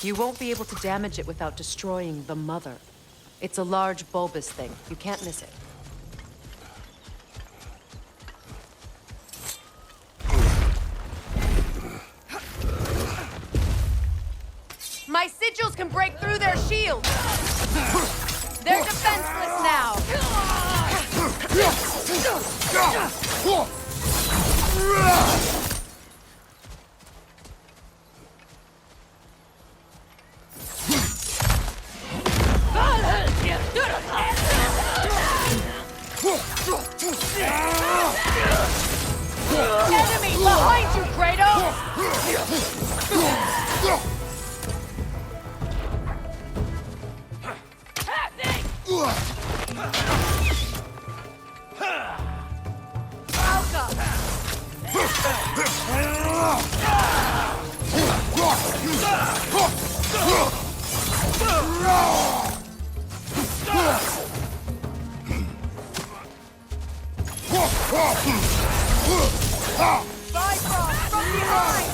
You won't be able to damage it without destroying the mother. It's a large bulbous thing. You can't miss it. My sigils can break through their shields! They're defenseless now! Enemy behind you, Kratos! Bifrost from behind!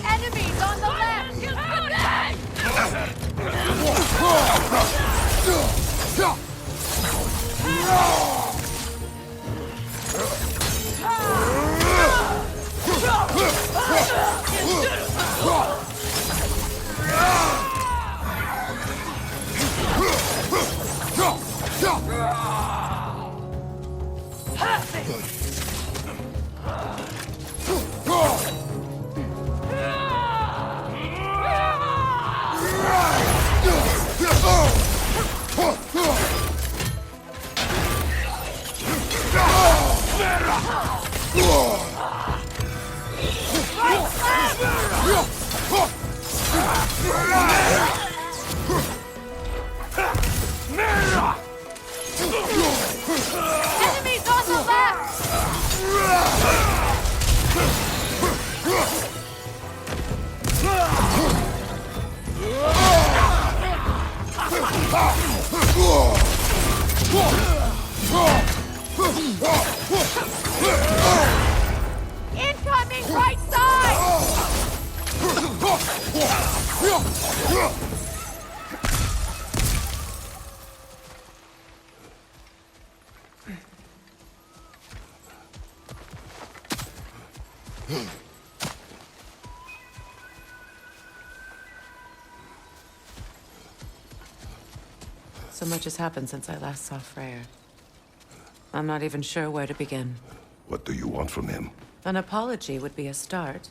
Enemies on the left! Enemies on the left! Incoming right side! So much has happened since I last saw Freyr. I'm not even sure where to begin. What do you want from him? An apology would be a start.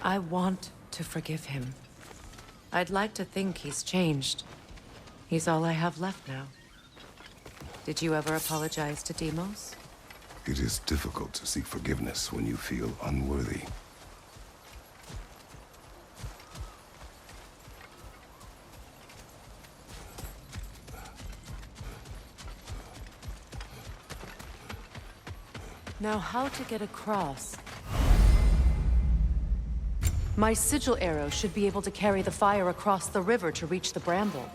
I want to forgive him. I'd like to think he's changed. He's all I have left now. Did you ever apologize to Deimos? It is difficult to seek forgiveness when you feel unworthy. Now, how to get across? My sigil arrow should be able to carry the fire across the river to reach the bramble.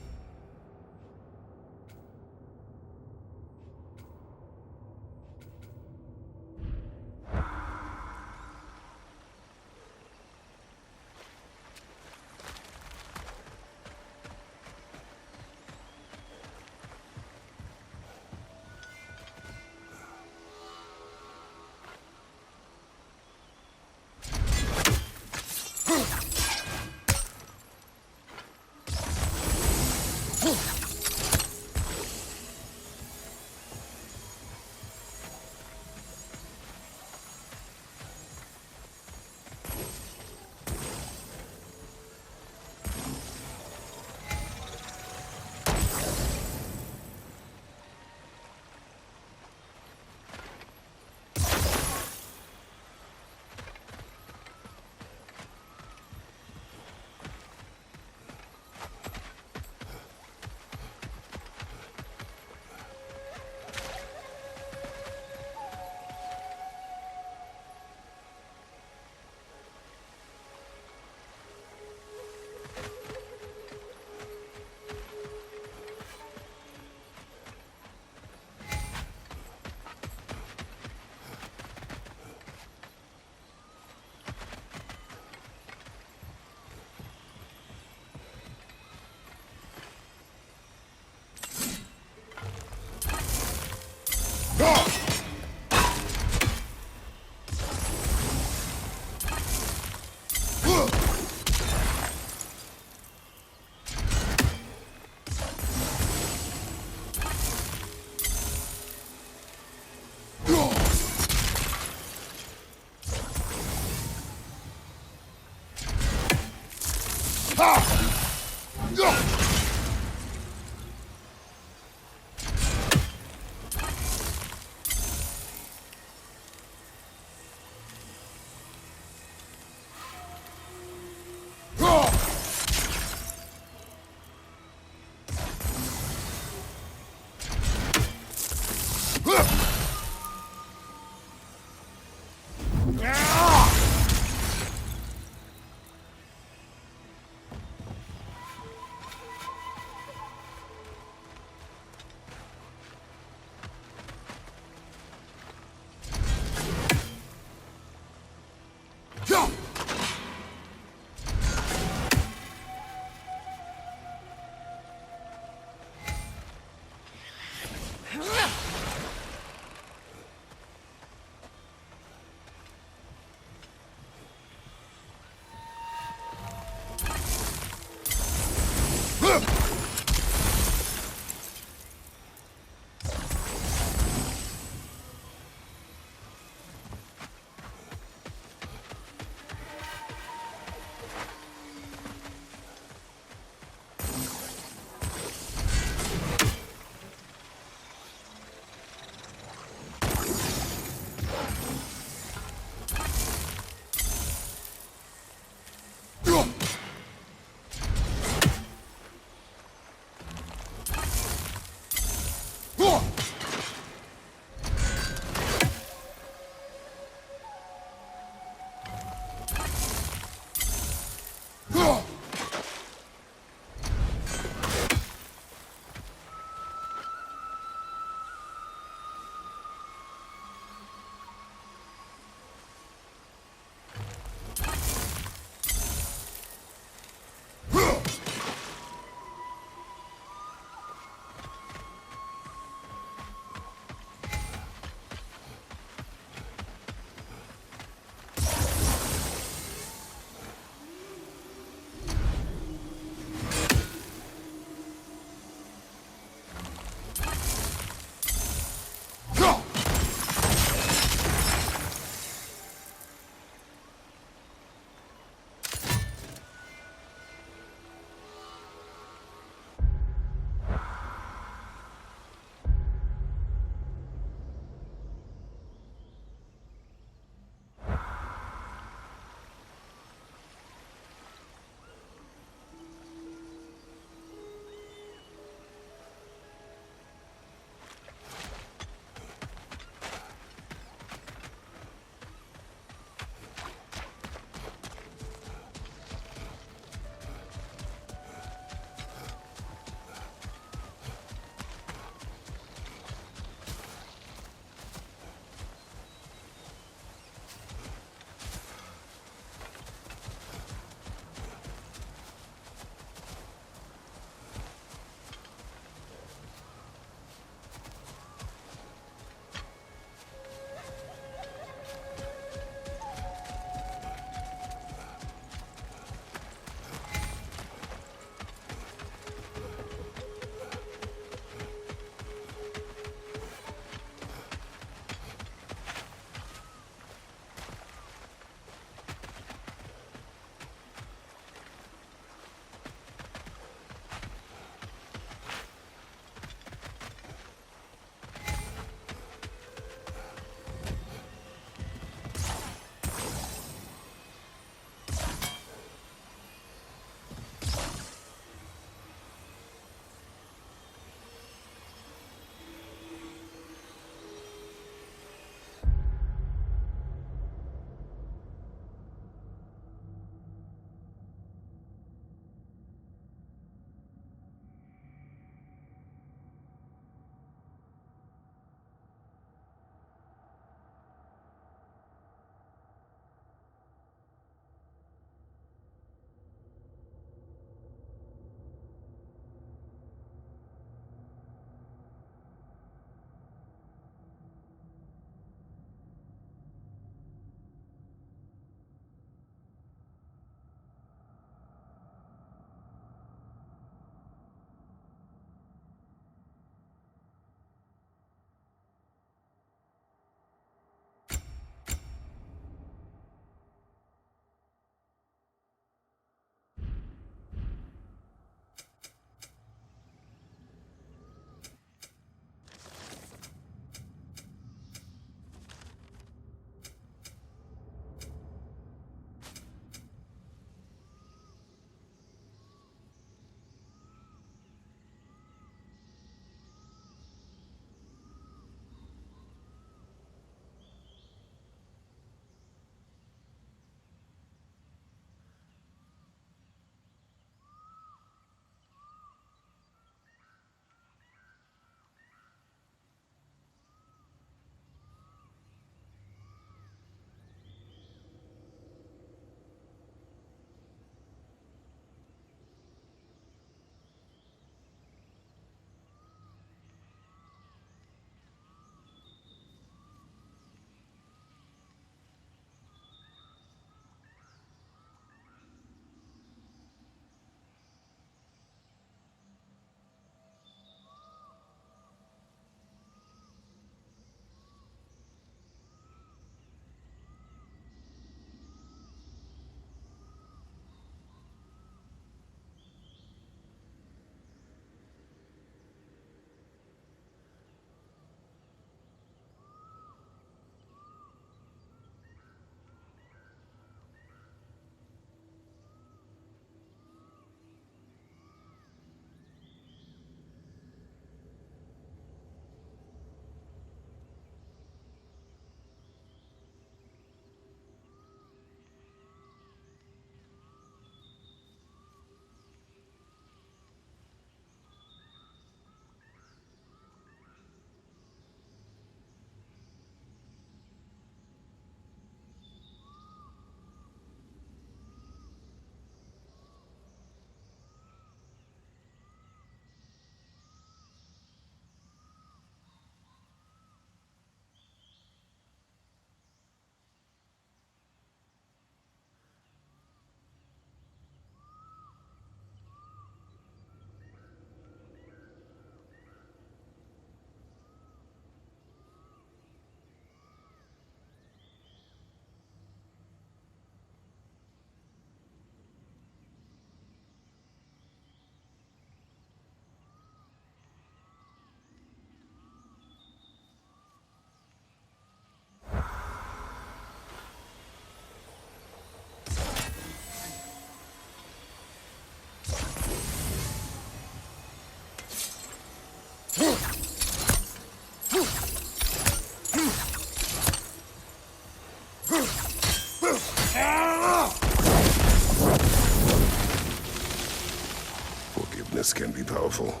Forgiveness can be powerful,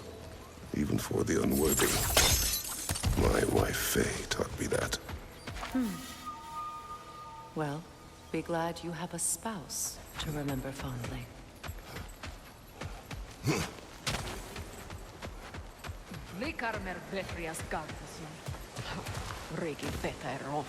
even for the unworthy. My wife Faye taught me that. Well, be glad you have a spouse to remember fondly. Likarmer Betrias Gardasin. Rigi Vetero.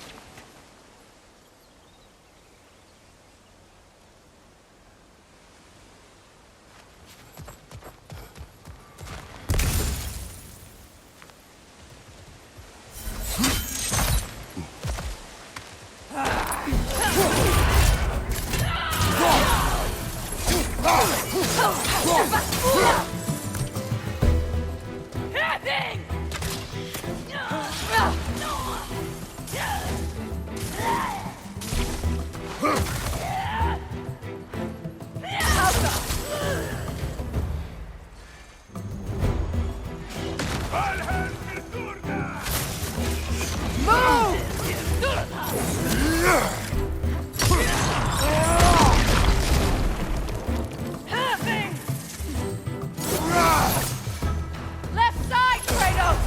Left side, Kratos!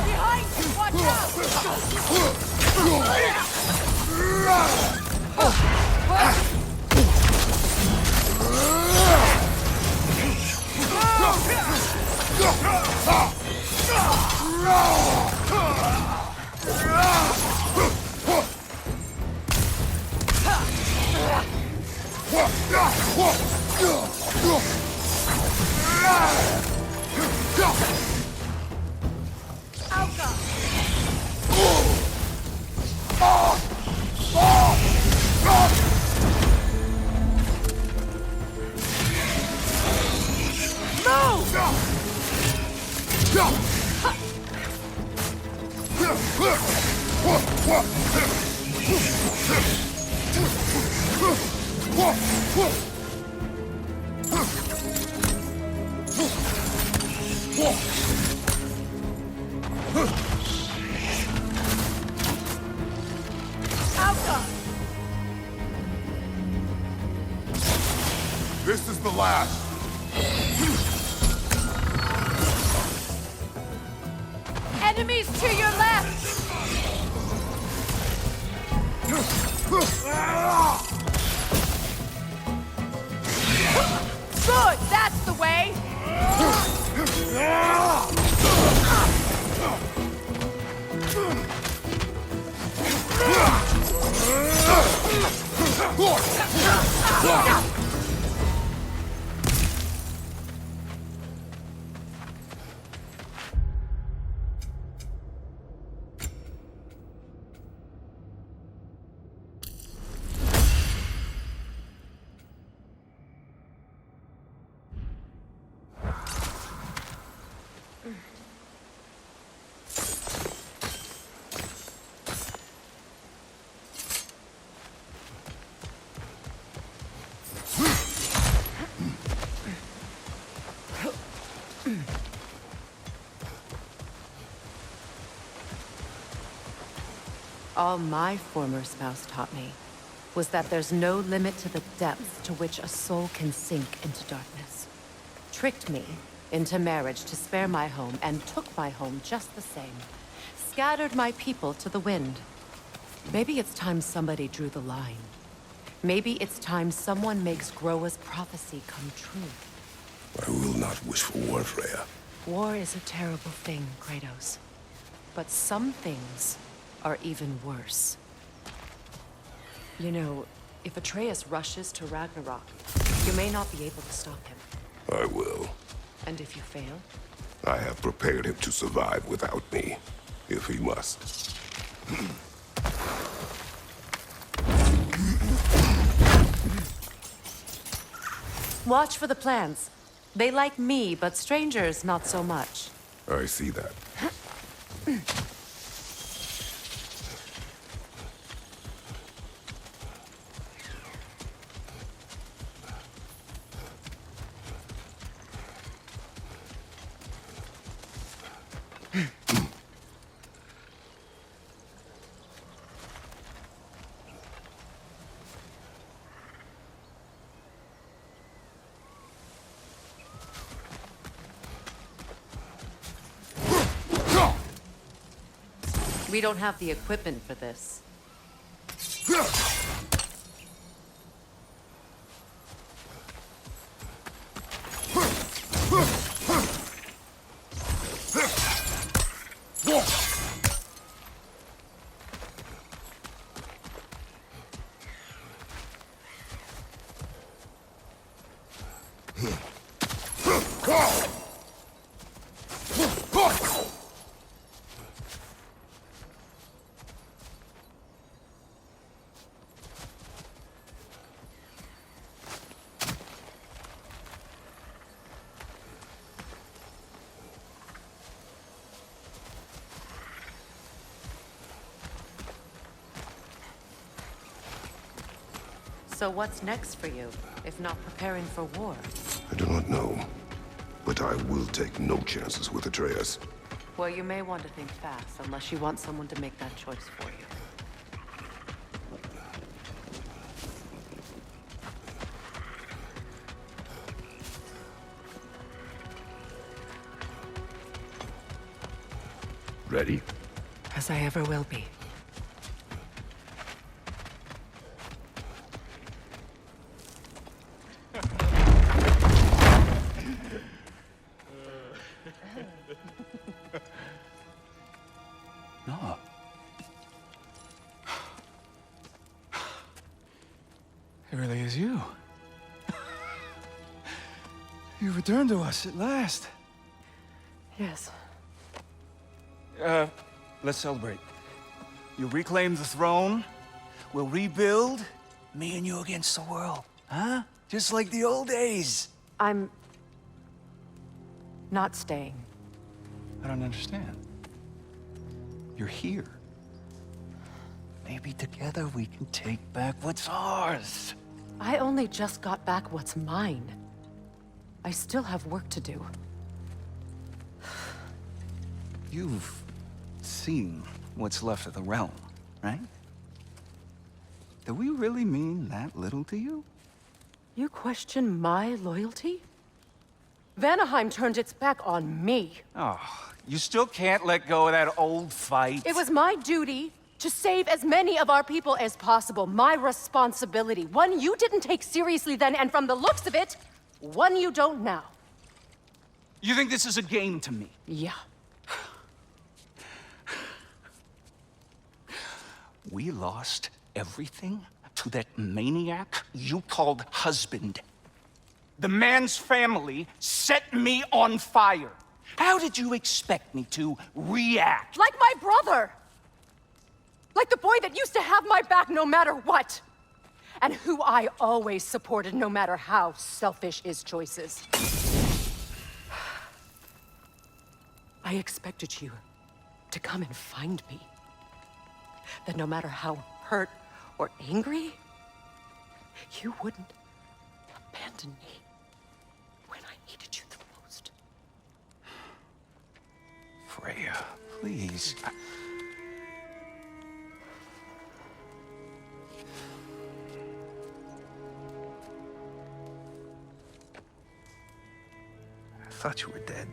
Behind you, watch This is the last. Enemies to your left! Good, that's the way! All my former spouse taught me was that there's no limit to the depths to which a soul can sink into darkness. Tricked me into marriage to spare my home and took my home just the same. Scattered my people to the wind. Maybe it's time somebody drew the line. Maybe it's time someone makes Groa's prophecy come true. I will not wish for war, Freya. War is a terrible thing, Kratos. But some things are even worse. You know, if Atreus rushes to Ragnarok, you may not be able to stop him. I will. And if you fail? I have prepared him to survive without me, if he must. Watch for the plants. They like me, but strangers not so much. I see that. We don't have the equipment for this. So what's next for you, if not preparing for war? I do not know, but I will take no chances with Atreus. Well, you may want to think fast, unless you want someone to make that choice for you. Ready? As I ever will be. No. It really is you. You returned to us at last. Yes. Let's celebrate. You reclaim the throne, we'll rebuild, me and you against the world, huh? Just like the old days. I'm... not staying. I don't understand. You're here. Maybe together we can take back what's ours. I only just got back what's mine. I still have work to do. You've seen what's left of the realm, right? Do we really mean that little to you? You question my loyalty? Vanaheim turned its back on me. Oh, you still can't let go of that old fight? It was my duty to save as many of our people as possible. My responsibility. One you didn't take seriously then, and from the looks of it, one you don't now. You think this is a game to me? Yeah. We lost everything to that maniac you called husband. The man's family set me on fire. How did you expect me to react? Like my brother! Like the boy that used to have my back no matter what! And who I always supported no matter how selfish his choices. I expected you to come and find me. That no matter how hurt or angry, you wouldn't abandon me when I needed you the most. Freya, please. I thought you were dead.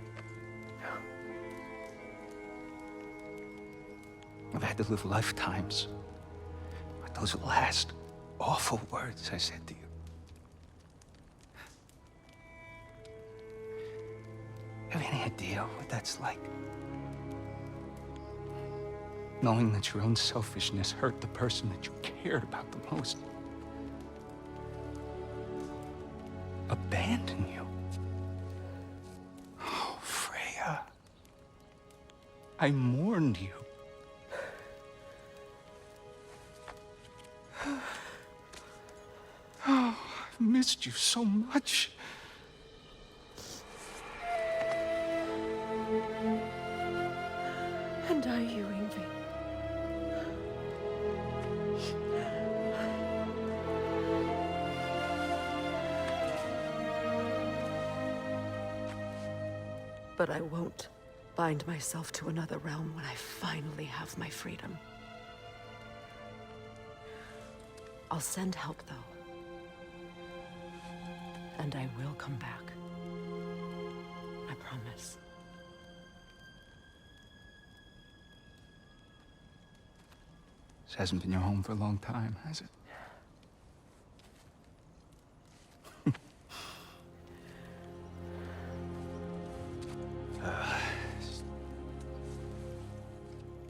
I've had to live lifetimes with those last awful words I said to you. Have any idea what that's like? Knowing that your own selfishness hurt the person that you cared about the most. Abandon you. Oh, Freya. I mourned you. Oh, I've missed you so much. And I you, Ingvi. But I won't bind myself to another realm when I finally have my freedom. I'll send help, though. And I will come back. I promise. This hasn't been your home for a long time, has it?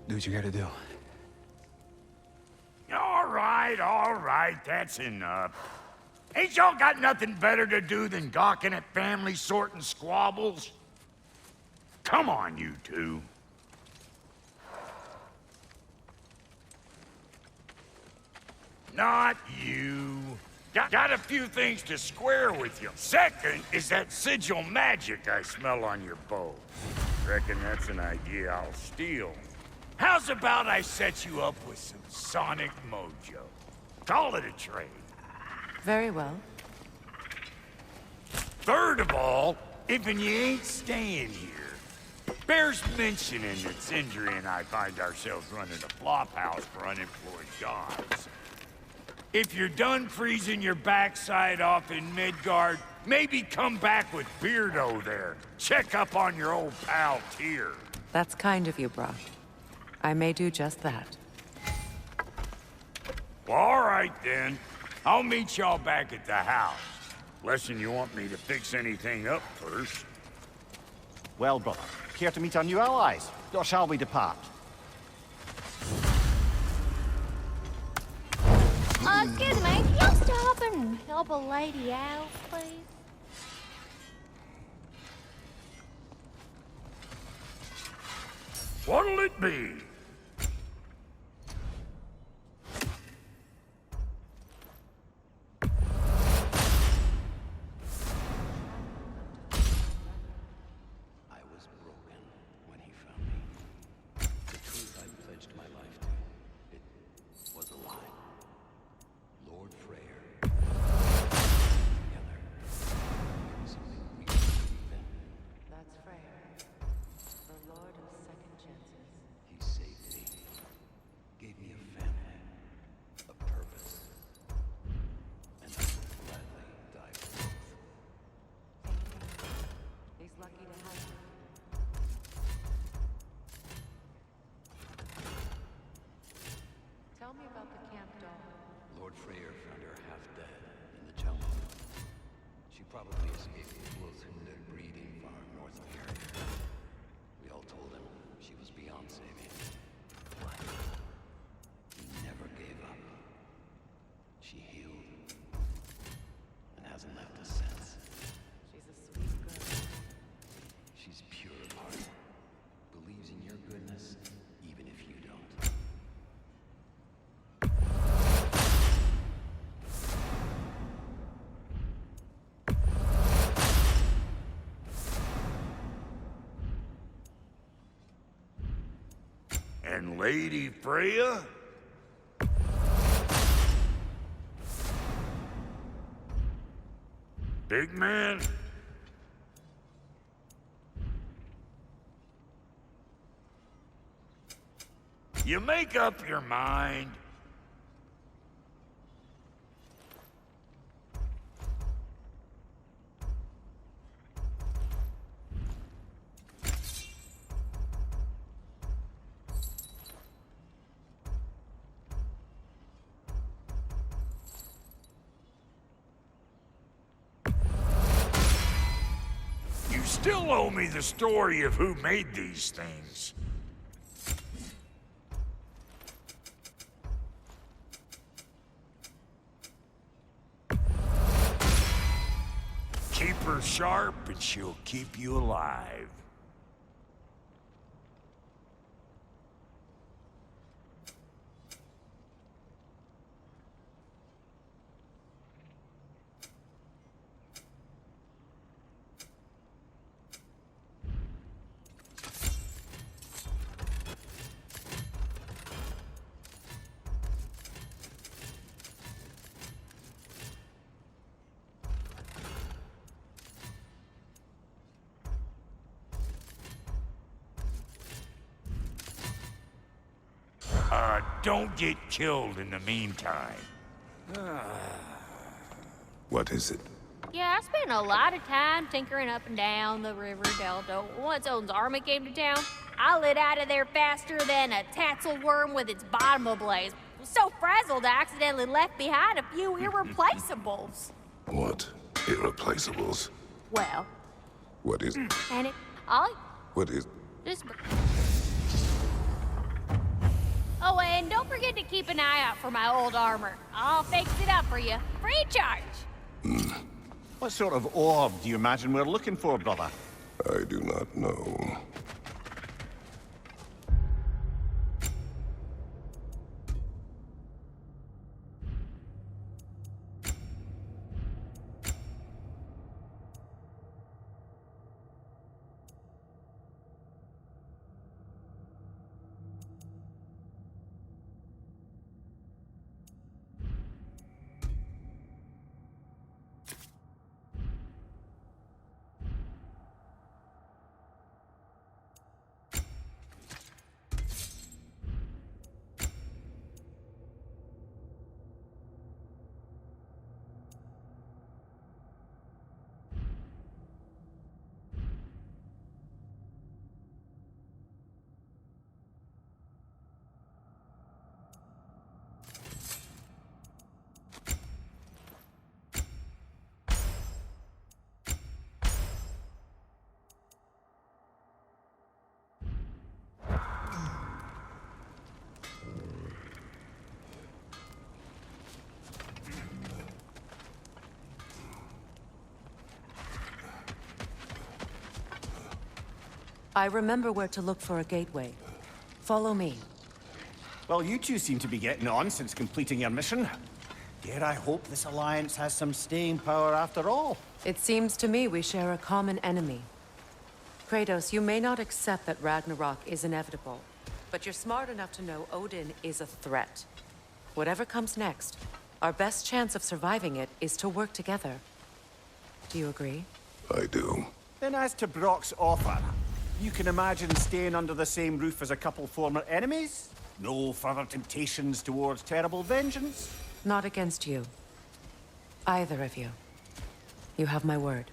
Do what you gotta do. All right, that's enough. Ain't y'all got nothing better to do than gawking at family sorting squabbles? Come on, you two. Not you. Got a few things to square with you. Second is that sigil magic I smell on your bow. Reckon that's an idea I'll steal. How's about I set you up with some sonic mojo? Call it a trade. Very well. Third of all, if you ain't staying here, bears mentioning that Sindri and I find ourselves running a flop house for unemployed gods. If you're done freezing your backside off in Midgard, maybe come back with Beardo there. Check up on your old pal Tyr. That's kind of you, Brock. I may do just that. Well, all right then. I'll meet y'all back at the house. Lesson you want me to fix anything up first. Well, brother, care to meet our new allies? Or shall we depart? Excuse me, can you stop and help a lady out, please? What'll it be? I was broken when he found me. The truth I pledged my life to, it was a lie. Lord Freyr. Together. It was something we believed in. That's Freyr, the Lord of Second Chances. He saved me. Gave me a family. A purpose. And I would gladly die for both. He's lucky to have you. Tell me about the camp dog. Lord Freyr found her half dead in the jungle. She probably escaped the Blothunde breeding farm north of here. We all told him she was beyond saving. But he never gave up. She healed and hasn't left us since. She's a sweet girl. She's pure of heart. Believes in your goodness, even if you don't. And Lady Freya? Big man? You make up your mind. You still owe me the story of who made these things. Keep her sharp and she'll keep you alive. Don't get killed in the meantime. What is it? Yeah, I spent a lot of time tinkering up and down the river delta. Once Odin's army came to town, I lit out of there faster than a tassel worm with its bottom ablaze. Was so frazzled I accidentally left behind a few irreplaceables. What? Irreplaceables? Well, What is... and it all What is... just. Oh, and don't forget to keep an eye out for my old armor. I'll fix it up for you, free of charge. What sort of orb do you imagine we're looking for, brother? I do not know. I remember where to look for a gateway. Follow me. Well, you two seem to be getting on since completing your mission. Dare I hope this alliance has some staying power after all? It seems to me we share a common enemy. Kratos, you may not accept that Ragnarok is inevitable, but you're smart enough to know Odin is a threat. Whatever comes next, our best chance of surviving it is to work together. Do you agree? I do. Then as to Brock's offer, you can imagine staying under the same roof as a couple former enemies? No further temptations towards terrible vengeance? Not against you. Either of you. You have my word.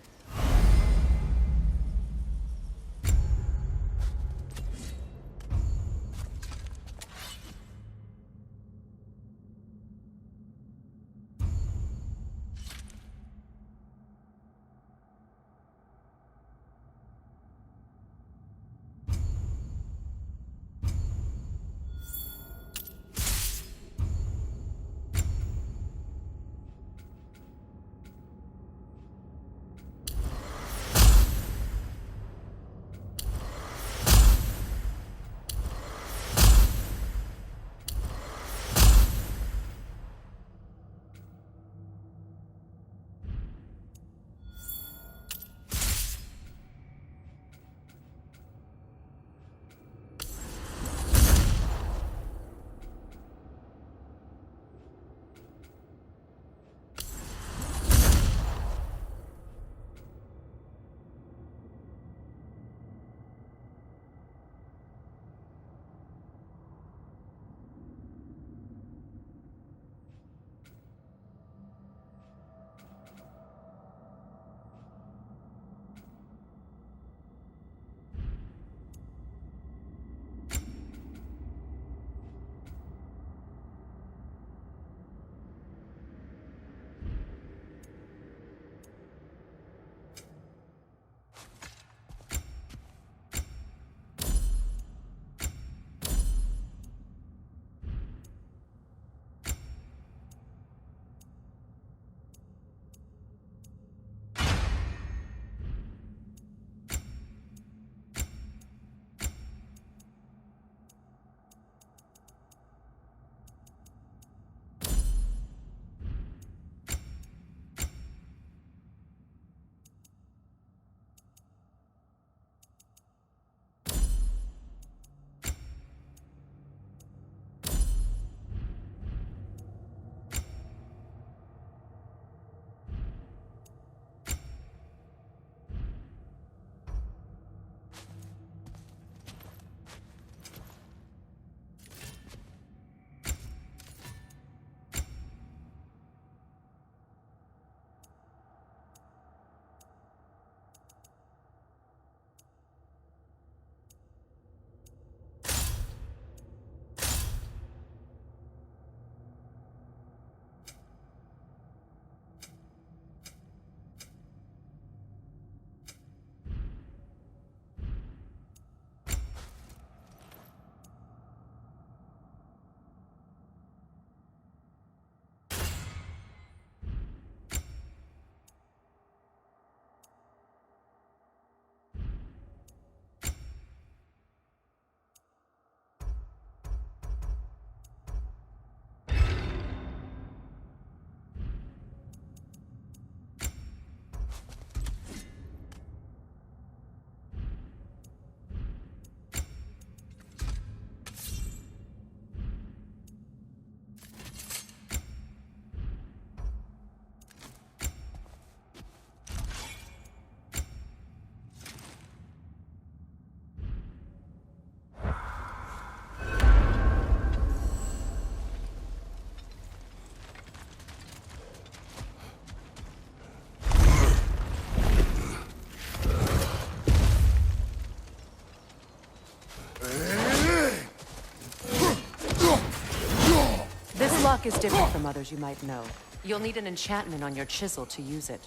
rock is different from others you might know. You'll need an enchantment on your chisel to use it.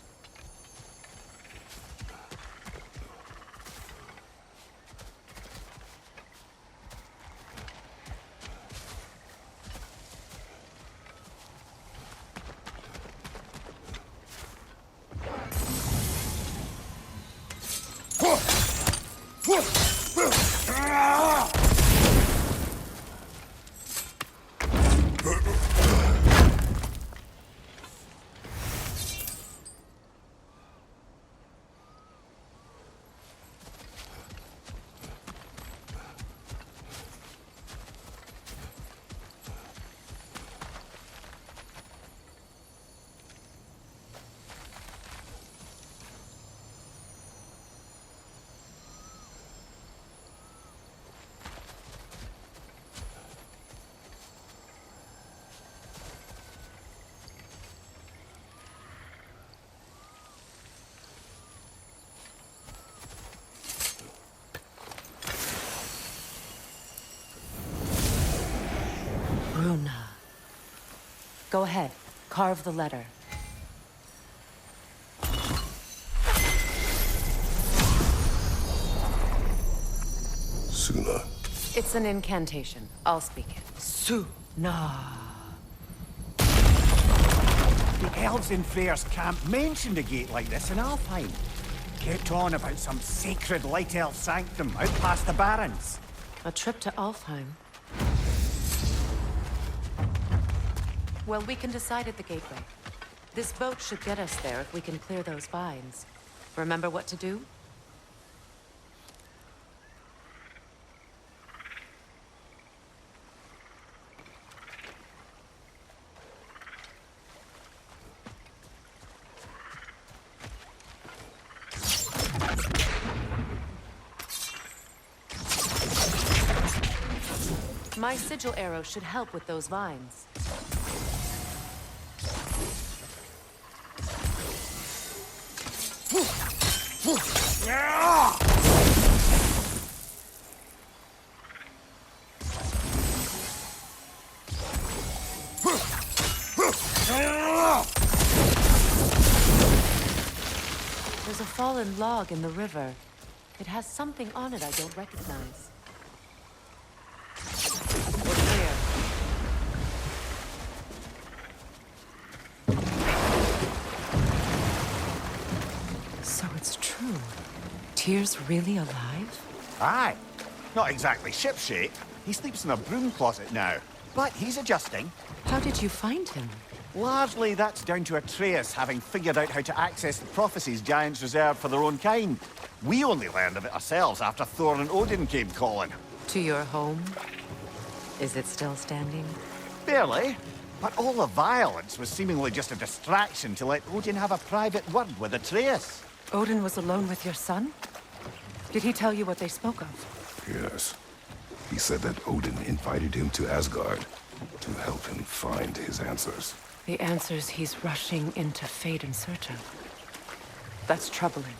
Runa. Go ahead. Carve the letter. Suna. It's an incantation. I'll speak it. Suna. The elves in Freyr's camp mentioned a gate like this in Alfheim. Kept on about some sacred light elf sanctum out past the Barrens. A trip to Alfheim. Well, we can decide at the gateway. This boat should get us there if we can clear those vines. Remember what to do? My sigil arrow should help with those vines. There's a fallen log in the river. It has something on it I don't recognize. We're clear. So it's true. Tyr's really alive? Aye. Not exactly shipshape. He sleeps in a broom closet now. But he's adjusting. How did you find him? Largely, that's down to Atreus having figured out how to access the prophecies giants reserved for their own kind. We only learned of it ourselves after Thor and Odin came calling. To your home? Is it still standing? Barely. But all the violence was seemingly just a distraction to let Odin have a private word with Atreus. Odin was alone with your son? Did he tell you what they spoke of? Yes. He said that Odin invited him to Asgard to help him find his answers. The answers he's rushing into fate in search of. That's troubling.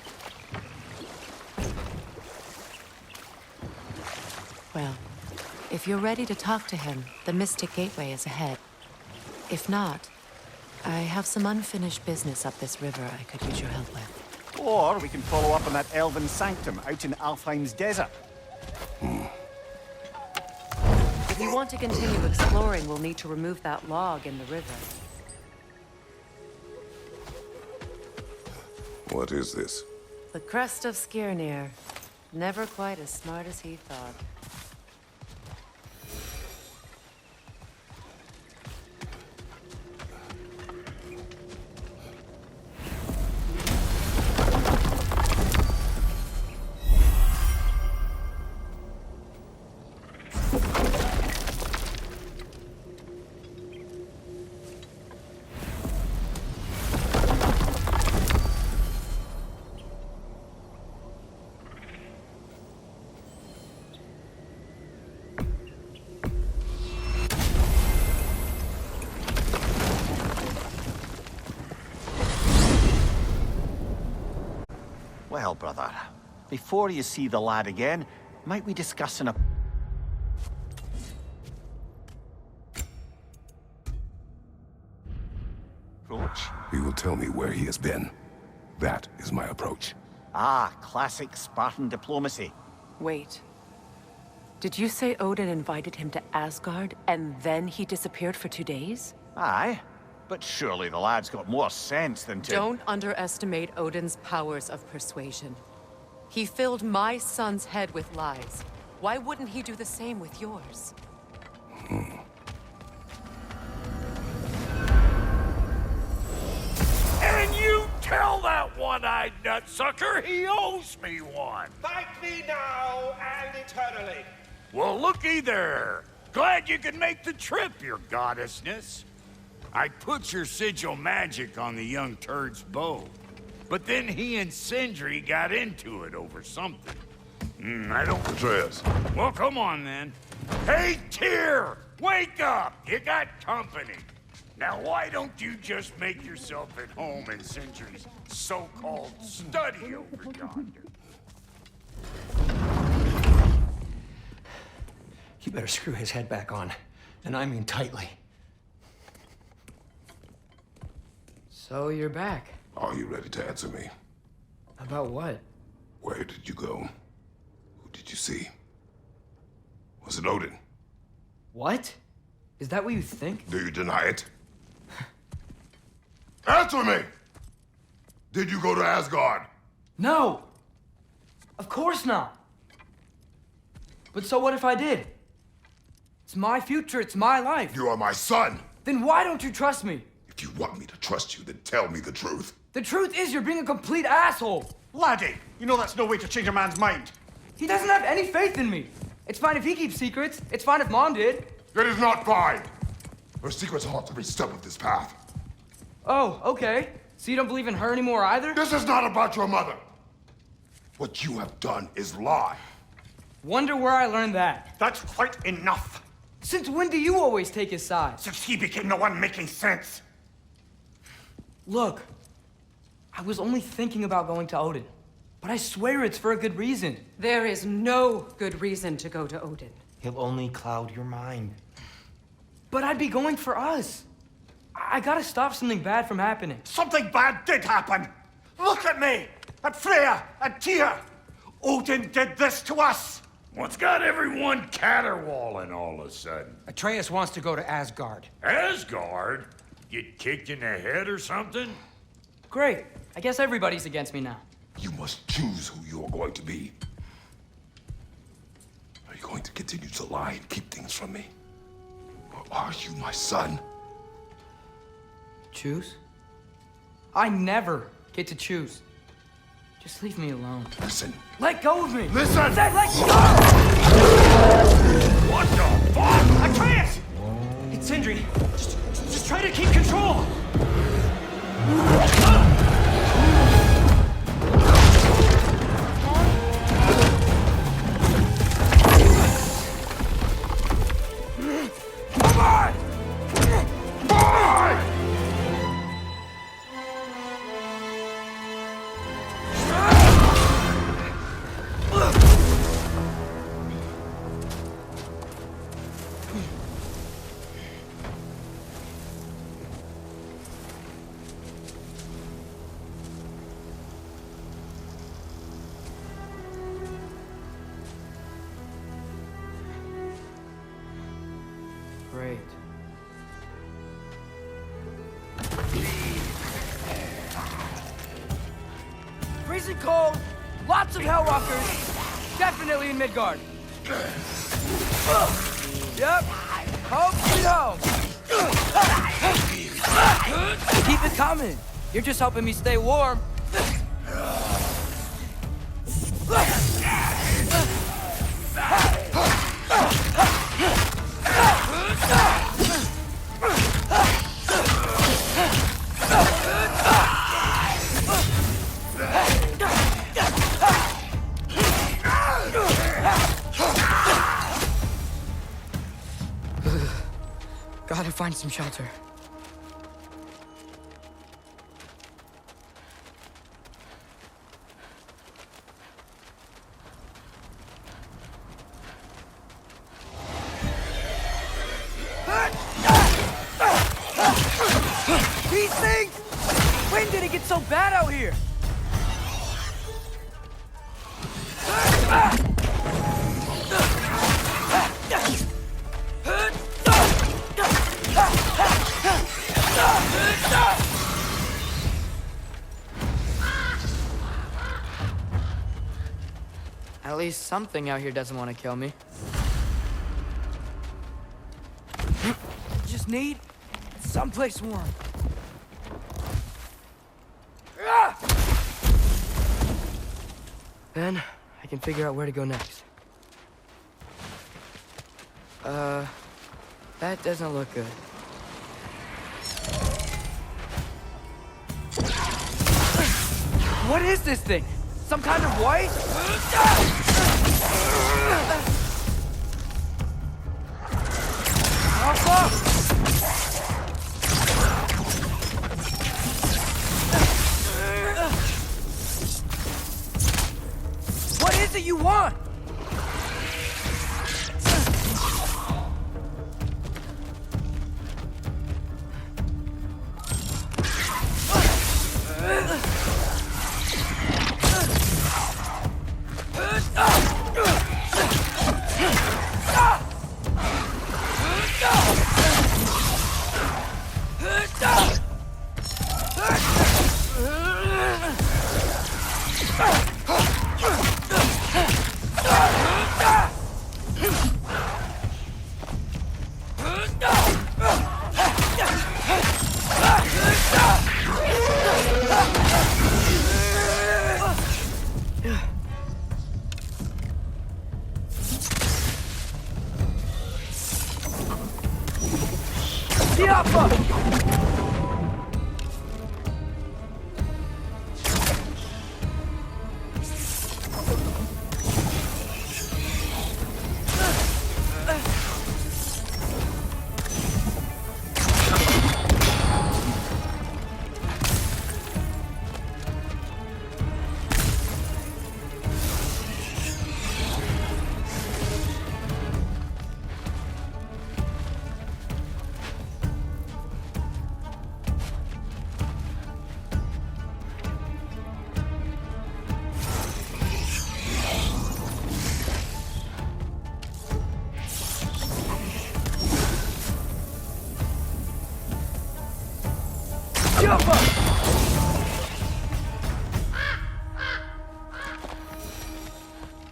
Well, if you're ready to talk to him, the Mystic Gateway is ahead. If not, I have some unfinished business up this river I could use your help with. Or we can follow up on that elven sanctum out in Alfheim's desert. If you want to continue exploring, we'll need to remove that log in the river. What is this? The crest of Skirnir. Never quite as smart as he thought. Well, brother, before you see the lad again, might we discuss an will tell me where he has been. That is my approach. Ah, classic Spartan diplomacy. Wait. Did you say Odin invited him to Asgard, and then he disappeared for 2 days? Aye, but surely the lad's got more sense than to... Don't underestimate Odin's powers of persuasion. He filled my son's head with lies. Why wouldn't he do the same with yours? And you tell that one-eyed nutsucker he owes me one. Thank me now and eternally. Well, looky there. Glad you could make the trip, your goddessness. I put your sigil magic on the young turd's bow, but then he and Sindri got into it over something. I don't... Atreus. Well, come on, then. Hey, Tyr! Wake up! You got company. Now, why don't you just make yourself at home in Sindri's so-called study over yonder? You better screw his head back on. And I mean tightly. So you're back. Are you ready to answer me? About what? Where did you go? Who did you see? Was it Odin? What? Is that what you think? Do you deny it? Answer me! Did you go to Asgard? No! Of course not! But so what if I did? It's my future, it's my life. You are my son! Then why don't you trust me? If you want me to trust you, then tell me the truth. The truth is you're being a complete asshole! Laddie, you know that's no way to change a man's mind. He doesn't have any faith in me. It's fine if he keeps secrets. It's fine if Mom did. It is not fine! Her secrets haunt every step of this path. Oh, okay. So you don't believe in her anymore either? This is not about your mother! What you have done is lie. Wonder where I learned that. That's quite enough. Since when do you always take his side? Since he became the one making sense. Look, I was only thinking about going to Odin. But I swear it's for a good reason. There is no good reason to go to Odin. He'll only cloud your mind. But I'd be going for us. I gotta stop something bad from happening. Something bad did happen. Look at me, at Freya, at Tyr. Odin did this to us. What's got everyone caterwauling all of a sudden? Atreus wants to go to Asgard. Asgard? Get kicked in the head or something? Great. I guess everybody's against me now. You must choose who you are going to be. Are you going to continue to lie and keep things from me? Or are you my son? Choose? I never get to choose. Just leave me alone. Listen. Let go of me! Listen! I said let go! What the fuck? Atreus! It's Sindri. Just try to keep control. Come on! Boy! Great. Freezing cold, lots of Hellwalkers, definitely in Midgard. Yep, home sweet home. Keep it coming. You're just helping me stay warm. Gotta find some shelter. He sinks! What's so bad out here? At least something out here doesn't want to kill me. Just need someplace warm. Then I can figure out where to go next. That doesn't look good. What is this thing? Some kind of white? What is it you want?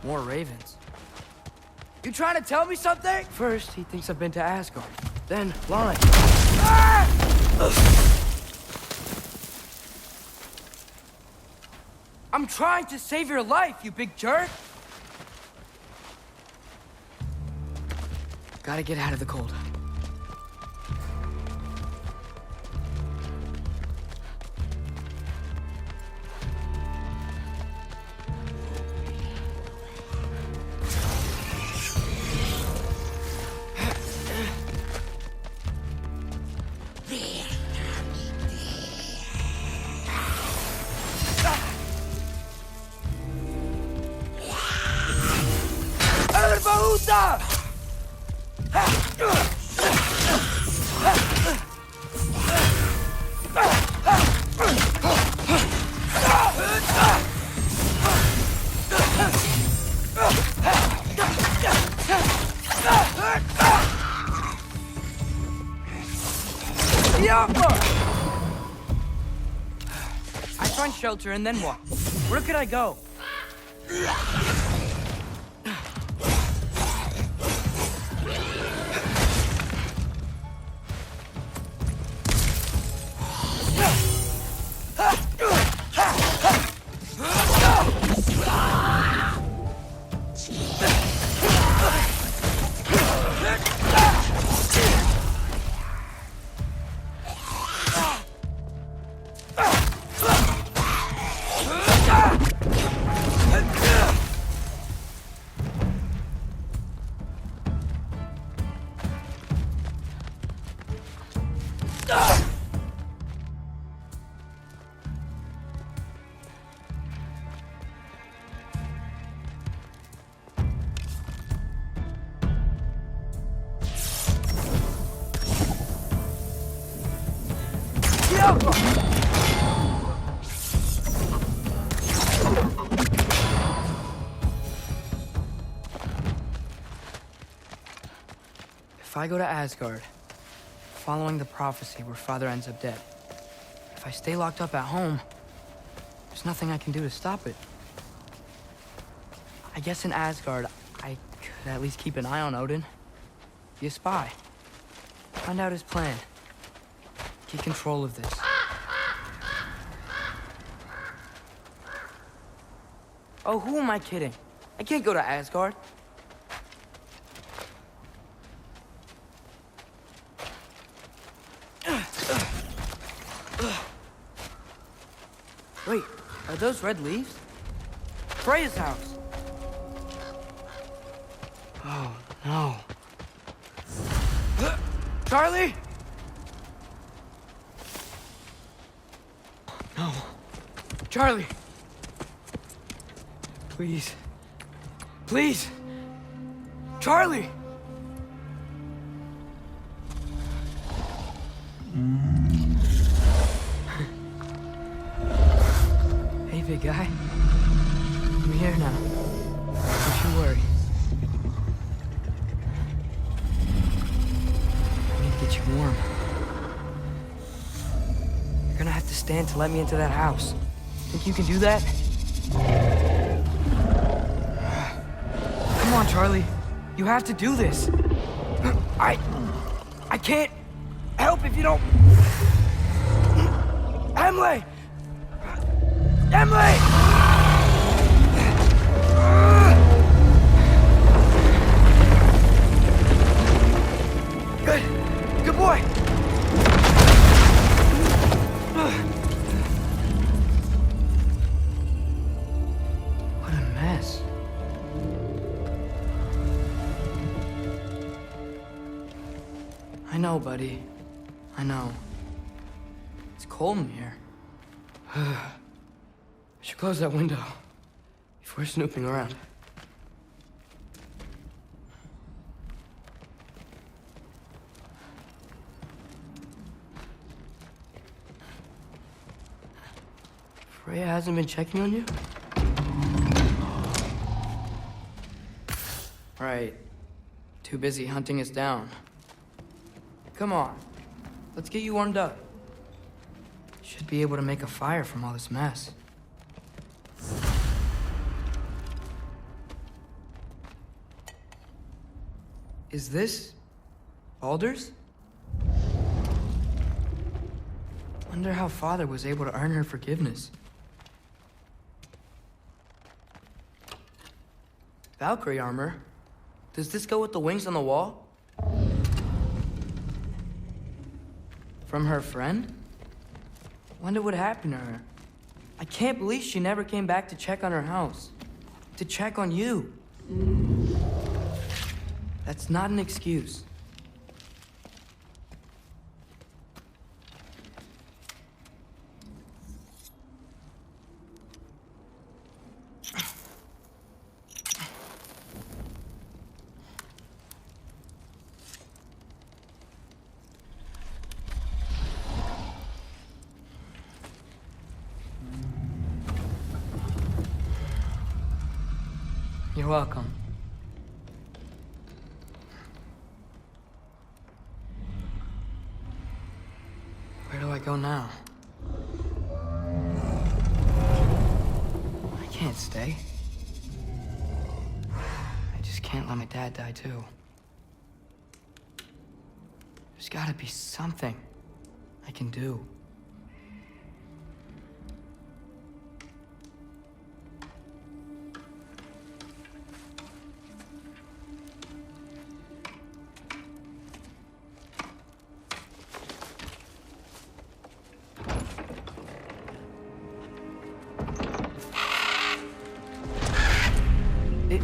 More ravens. You trying to tell me something? First, he thinks I've been to Asgard. Then, lying. I'm trying to save your life, you big jerk! Gotta get out of the cold. I find shelter and then what? Where could I go? If I go to Asgard, following the prophecy where Father ends up dead, if I stay locked up at home, there's nothing I can do to stop it. I guess in Asgard, I could at least keep an eye on Odin. Be a spy. Find out his plan. Get control of this. Oh, who am I kidding? I can't go to Asgard. Wait, are those red leaves? Freya's house! Oh, no. Charlie! No. Charlie! Please. Please! Charlie! Hey, big guy. I'm here now. Don't you worry. I need to get you warm. You're gonna have to stand to let me into that house. Think you can do that? Come on, Charlie. You have to do this. I can't help if you don't... Emily! Emily! Good. Good boy. What a mess. I know, buddy. I know. It's cold in here. I should close that window before snooping around. Freya hasn't been checking on you? Right. Too busy hunting us down. Come on. Let's get you warmed up. Should be able to make a fire from all this mess. Is this Baldur's? Wonder how Father was able to earn her forgiveness. Valkyrie armor? Does this go with the wings on the wall? From her friend? Wonder what happened to her. I can't believe she never came back to check on her house. To check on you. That's not an excuse. You're welcome. Where do I go now? I can't stay. I just can't let my dad die too. There's gotta be something I can do.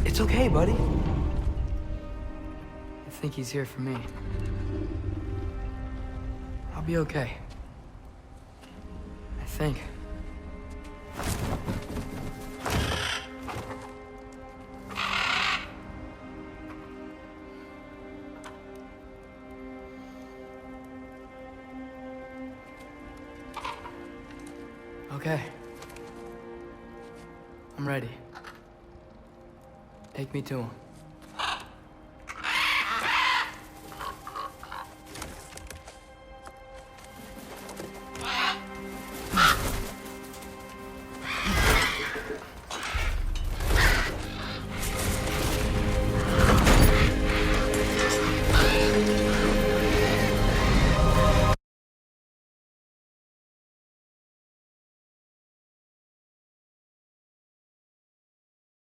It's okay, buddy. I think he's here for me. I'll be okay. I think. Okay. I'm ready. Take me to him.